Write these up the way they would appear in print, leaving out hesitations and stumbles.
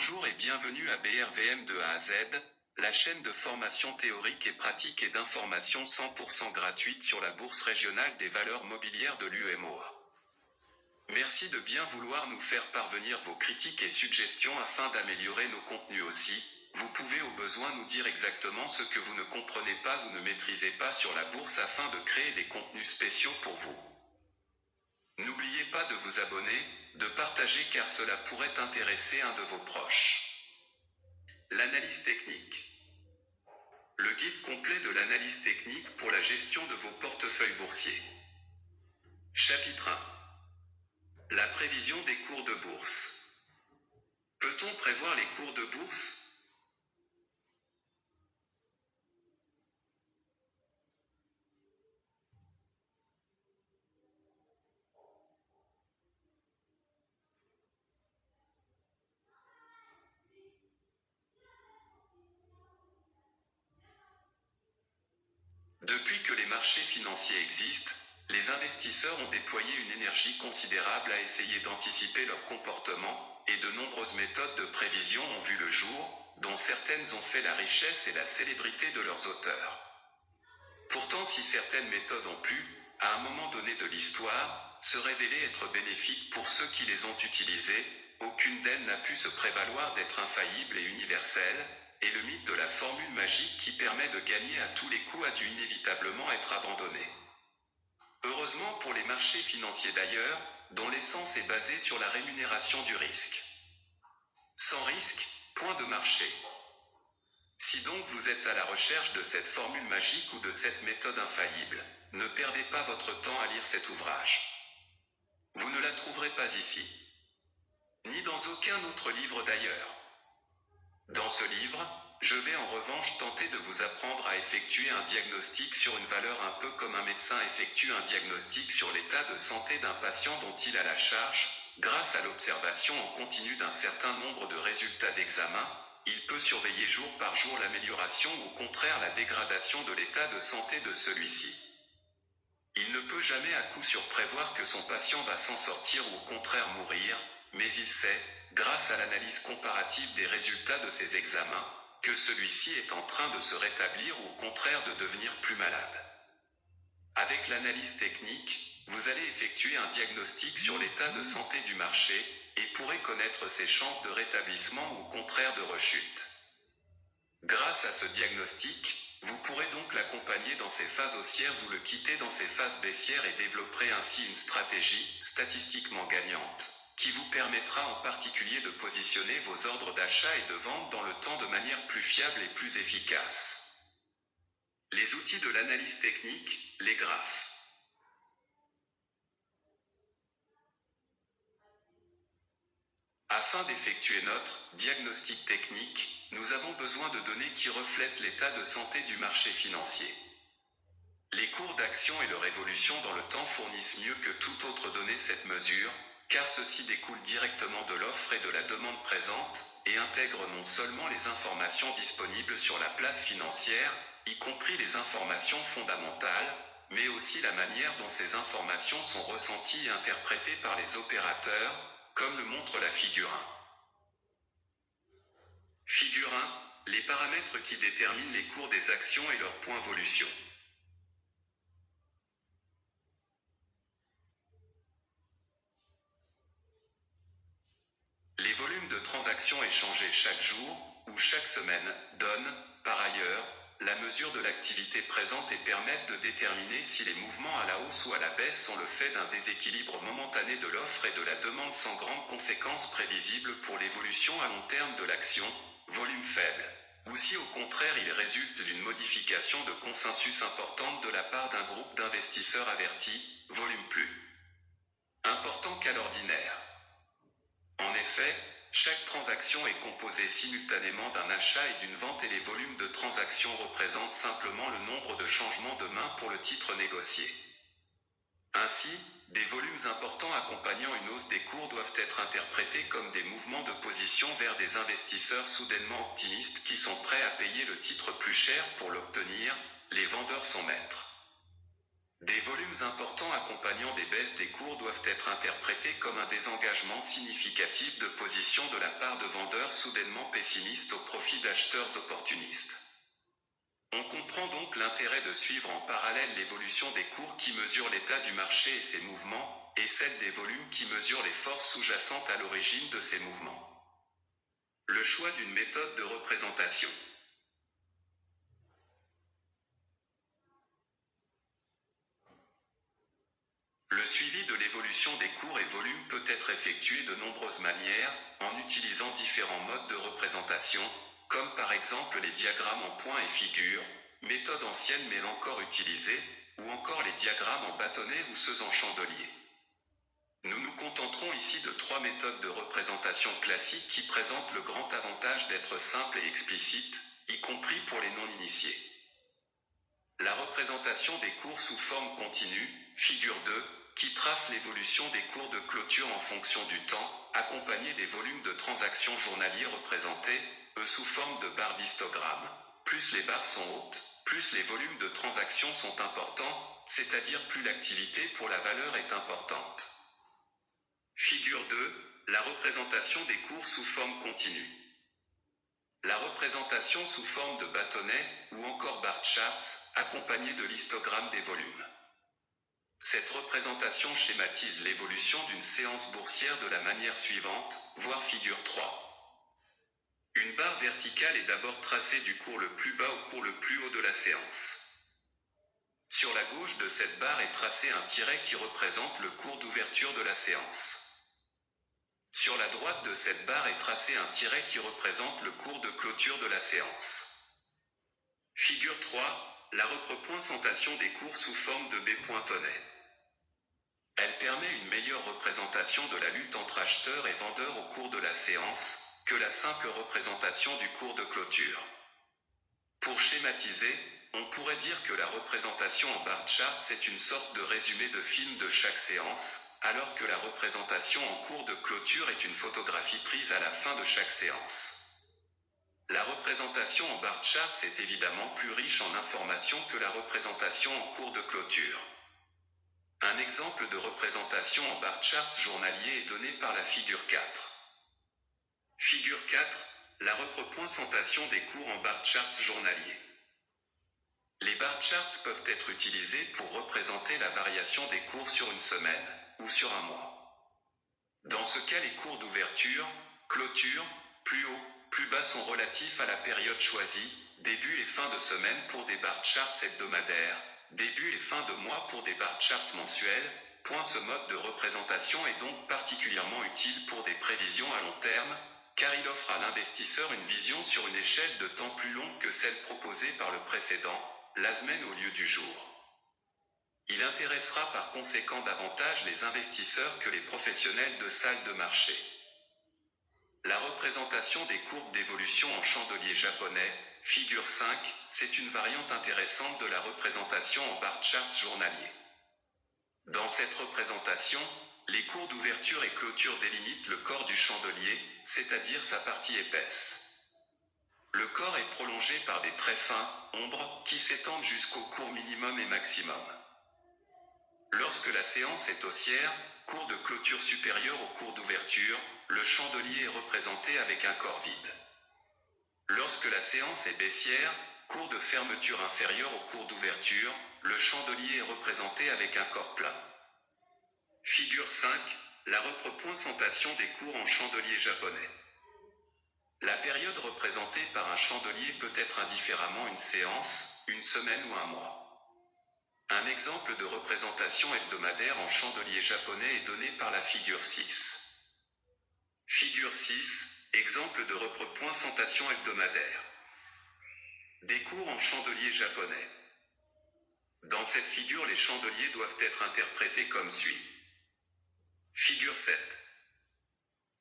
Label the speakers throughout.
Speaker 1: Bonjour et bienvenue à BRVM de A à Z, la chaîne de formation théorique et pratique et d'information 100% gratuite sur la Bourse régionale des valeurs mobilières de l'UMOA. Merci de bien vouloir nous faire parvenir vos critiques et suggestions afin d'améliorer nos contenus aussi. Vous pouvez au besoin nous dire exactement ce que vous ne comprenez pas ou ne maîtrisez pas sur la bourse afin de créer des contenus spéciaux pour vous. N'oubliez pas de vous abonner, de partager car cela pourrait intéresser un de vos proches. L'analyse technique. Le guide complet de l'analyse technique pour la gestion de vos portefeuilles boursiers. Chapitre 1. La prévision des cours de bourse. Peut-on prévoir les cours de bourse ? Depuis que les marchés financiers existent, les investisseurs ont déployé une énergie considérable à essayer d'anticiper leur comportement, et de nombreuses méthodes de prévision ont vu le jour, dont certaines ont fait la richesse et la célébrité de leurs auteurs. Pourtant, si certaines méthodes ont pu, à un moment donné de l'histoire, se révéler être bénéfiques pour ceux qui les ont utilisées, aucune d'elles n'a pu se prévaloir d'être infaillible et universelle, et le mythe de la formule magique qui permet de gagner à tous les coups a dû inévitablement être abandonné. Heureusement pour les marchés financiers d'ailleurs, dont l'essence est basée sur la rémunération du risque. Sans risque, point de marché. Si donc vous êtes à la recherche de cette formule magique ou de cette méthode infaillible, ne perdez pas votre temps à lire cet ouvrage. Vous ne la trouverez pas ici. Ni dans aucun autre livre d'ailleurs. Dans ce livre, je vais en revanche tenter de vous apprendre à effectuer un diagnostic sur une valeur un peu comme un médecin effectue un diagnostic sur l'état de santé d'un patient dont il a la charge. Grâce à l'observation en continu d'un certain nombre de résultats d'examen, il peut surveiller jour par jour l'amélioration ou au contraire la dégradation de l'état de santé de celui-ci. Il ne peut jamais à coup sûr prévoir que son patient va s'en sortir ou au contraire mourir, mais il sait, grâce à l'analyse comparative des résultats de ses examens, que celui-ci est en train de se rétablir ou au contraire de devenir plus malade. Avec l'analyse technique, vous allez effectuer un diagnostic sur l'état de santé du marché, et pourrez connaître ses chances de rétablissement ou au contraire de rechute. Grâce à ce diagnostic, vous pourrez donc l'accompagner dans ses phases haussières ou le quitter dans ses phases baissières et développerez ainsi une stratégie, statistiquement gagnante, qui vous permettra en particulier de positionner vos ordres d'achat et de vente dans le temps de manière plus fiable et plus efficace. Les outils de l'analyse technique, les graphes. Afin d'effectuer notre diagnostic technique, nous avons besoin de données qui reflètent l'état de santé du marché financier. Les cours d'action et leur évolution dans le temps fournissent mieux que toute autre donnée cette mesure, car ceci découle directement de l'offre et de la demande présente, et intègre non seulement les informations disponibles sur la place financière, y compris les informations fondamentales, mais aussi la manière dont ces informations sont ressenties et interprétées par les opérateurs, comme le montre la figure 1. Figure 1, les paramètres qui déterminent les cours des actions et leur point d'évolution. Les volumes de transactions échangées chaque jour, ou chaque semaine, donnent, par ailleurs, la mesure de l'activité présente et permettent de déterminer si les mouvements à la hausse ou à la baisse sont le fait d'un déséquilibre momentané de l'offre et de la demande sans grandes conséquences prévisibles pour l'évolution à long terme de l'action, volume faible, ou si au contraire il résulte d'une modification de consensus importante de la part d'un groupe d'investisseurs avertis, volume plus important qu'à l'ordinaire. En effet, chaque transaction est composée simultanément d'un achat et d'une vente et les volumes de transactions représentent simplement le nombre de changements de main pour le titre négocié. Ainsi, des volumes importants accompagnant une hausse des cours doivent être interprétés comme des mouvements de position vers des investisseurs soudainement optimistes qui sont prêts à payer le titre plus cher pour l'obtenir, les vendeurs sont maîtres. Des volumes importants accompagnant des baisses des cours doivent être interprétés comme un désengagement significatif de position de la part de vendeurs soudainement pessimistes au profit d'acheteurs opportunistes. On comprend donc l'intérêt de suivre en parallèle l'évolution des cours qui mesurent l'état du marché et ses mouvements, et celle des volumes qui mesurent les forces sous-jacentes à l'origine de ces mouvements. Le choix d'une méthode de représentation. Le suivi de l'évolution des cours et volumes peut être effectué de nombreuses manières, en utilisant différents modes de représentation, comme par exemple les diagrammes en points et figures, méthode ancienne mais encore utilisée, ou encore les diagrammes en bâtonnet ou ceux en chandelier. Nous nous contenterons ici de 3 méthodes de représentation classiques qui présentent le grand avantage d'être simples et explicites, y compris pour les non-initiés. La représentation des cours sous forme continue, figure 2, qui trace l'évolution des cours de clôture en fonction du temps, accompagnée des volumes de transactions journaliers représentés, sous forme de barres d'histogramme. Plus les barres sont hautes, plus les volumes de transactions sont importants, c'est-à-dire plus l'activité pour la valeur est importante. Figure 2, la représentation des cours sous forme continue. La représentation sous forme de bâtonnet, ou encore bar charts, accompagnée de l'histogramme des volumes. Cette représentation schématise l'évolution d'une séance boursière de la manière suivante, voir figure 3. Une barre verticale est d'abord tracée du cours le plus bas au cours le plus haut de la séance. Sur la gauche de cette barre est tracé un tiret qui représente le cours d'ouverture de la séance. Sur la droite de cette barre est tracé un tiret qui représente le cours de clôture de la séance. Figure 3, la représentation des cours sous forme de B pointonnet. Elle permet une meilleure représentation de la lutte entre acheteurs et vendeurs au cours de la séance, que la simple représentation du cours de clôture. Pour schématiser, on pourrait dire que la représentation en bar chart est une sorte de résumé de film de chaque séance, alors que la représentation en cours de clôture est une photographie prise à la fin de chaque séance. La représentation en bar chart est évidemment plus riche en informations que la représentation en cours de clôture. Un exemple de représentation en bar chart journalier est donné par la figure 4. Figure 4, la représentation des cours en bar chart journalier. Les bar charts peuvent être utilisés pour représenter la variation des cours sur une semaine, ou sur un mois. Dans ce cas, les cours d'ouverture, clôture, plus haut, plus bas sont relatifs à la période choisie, début et fin de semaine pour des bar charts hebdomadaires, début et fin de mois pour des bar charts mensuels. Ce mode de représentation est donc particulièrement utile pour des prévisions à long terme, car il offre à l'investisseur une vision sur une échelle de temps plus longue que celle proposée par le précédent, la semaine au lieu du jour. Il intéressera par conséquent davantage les investisseurs que les professionnels de salles de marché. La représentation des courbes d'évolution en chandelier japonais, figure 5, c'est une variante intéressante de la représentation en bar chart journalier. Dans cette représentation, les cours d'ouverture et clôture délimitent le corps du chandelier, c'est-à-dire sa partie épaisse. Le corps est prolongé par des traits fins, ombres, qui s'étendent jusqu'au cours minimum et maximum. Lorsque la séance est haussière, cours de clôture supérieur au cours d'ouverture, le chandelier est représenté avec un corps vide. Lorsque la séance est baissière, cours de fermeture inférieur au cours d'ouverture, le chandelier est représenté avec un corps plein. Figure 5, la représentation des cours en chandelier japonais. La période représentée par un chandelier peut être indifféremment une séance, une semaine ou un mois. Un exemple de représentation hebdomadaire en chandelier japonais est donné par la figure 6. Figure 6, exemple de représentation hebdomadaire. Des cours en chandelier japonais. Dans cette figure, les chandeliers doivent être interprétés comme suit. Figure 7.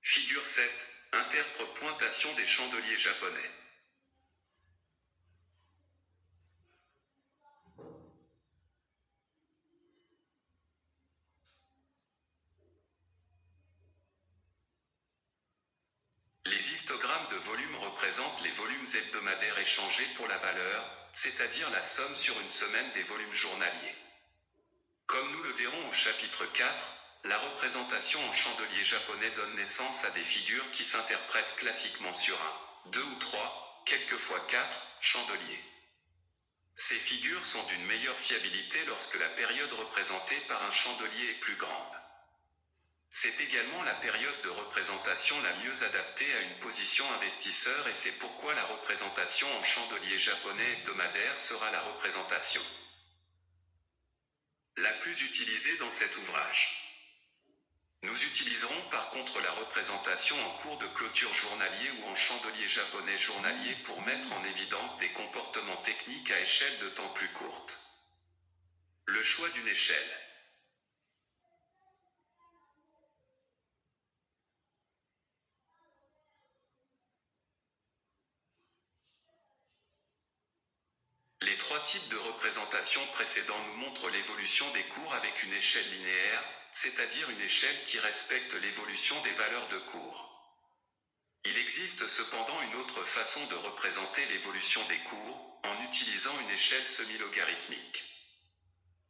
Speaker 1: Figure 7, interprétation des chandeliers japonais. Les histogrammes de volume représentent les volumes hebdomadaires échangés pour la valeur, c'est-à-dire la somme sur une semaine des volumes journaliers. Comme nous le verrons au chapitre 4, la représentation en chandelier japonais donne naissance à des figures qui s'interprètent classiquement sur un, deux ou trois, quelquefois quatre, chandeliers. Ces figures sont d'une meilleure fiabilité lorsque la période représentée par un chandelier est plus grande. C'est également la période de représentation la mieux adaptée à une position investisseur et c'est pourquoi la représentation en chandelier japonais hebdomadaire sera la représentation la plus utilisée dans cet ouvrage. Nous utiliserons par contre la représentation en cours de clôture journalier ou en chandelier japonais journalier pour mettre en évidence des comportements techniques à échelle de temps plus courte. Le choix d'une échelle. Les trois types de représentation précédents nous montrent l'évolution des cours avec une échelle linéaire, c'est-à-dire une échelle qui respecte l'évolution des valeurs de cours. Il existe cependant une autre façon de représenter l'évolution des cours, en utilisant une échelle semi-logarithmique.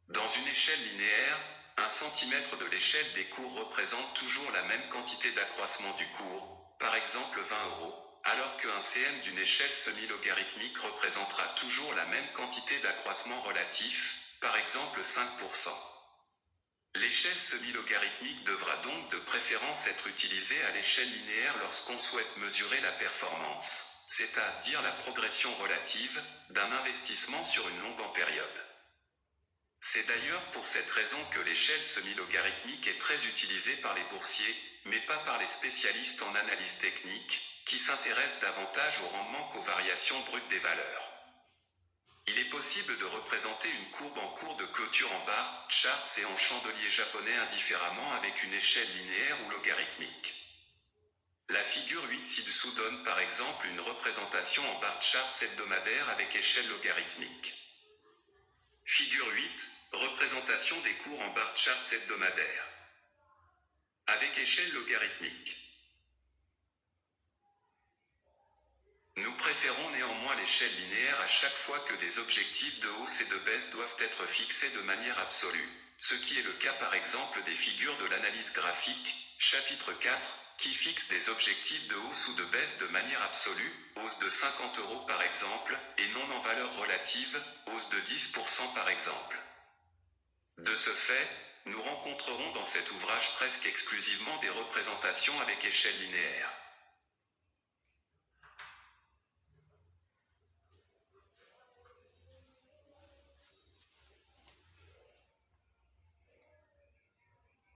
Speaker 1: Dans une échelle linéaire, 1 cm de l'échelle des cours représente toujours la même quantité d'accroissement du cours, par exemple 20 €, alors qu'un cm d'une échelle semi-logarithmique représentera toujours la même quantité d'accroissement relatif, par exemple 5%. L'échelle semi-logarithmique devra donc de préférence être utilisée à l'échelle linéaire lorsqu'on souhaite mesurer la performance, c'est-à-dire la progression relative, d'un investissement sur une longue période. C'est d'ailleurs pour cette raison que l'échelle semi-logarithmique est très utilisée par les boursiers, mais pas par les spécialistes en analyse technique, qui s'intéressent davantage au rendement qu'aux variations brutes des valeurs. Il est possible de représenter une courbe en cours de clôture en bar charts et en chandelier japonais indifféremment avec une échelle linéaire ou logarithmique. La figure 8 ci-dessous donne par exemple une représentation en bar charts hebdomadaire avec échelle logarithmique. Figure 8, représentation des cours en bar charts hebdomadaire avec échelle logarithmique. Nous préférons néanmoins l'échelle linéaire à chaque fois que des objectifs de hausse et de baisse doivent être fixés de manière absolue, ce qui est le cas par exemple des figures de l'analyse graphique, chapitre 4, qui fixent des objectifs de hausse ou de baisse de manière absolue, hausse de 50 € par exemple, et non en valeur relative, hausse de 10% par exemple. De ce fait, nous rencontrerons dans cet ouvrage presque exclusivement des représentations avec échelle linéaire.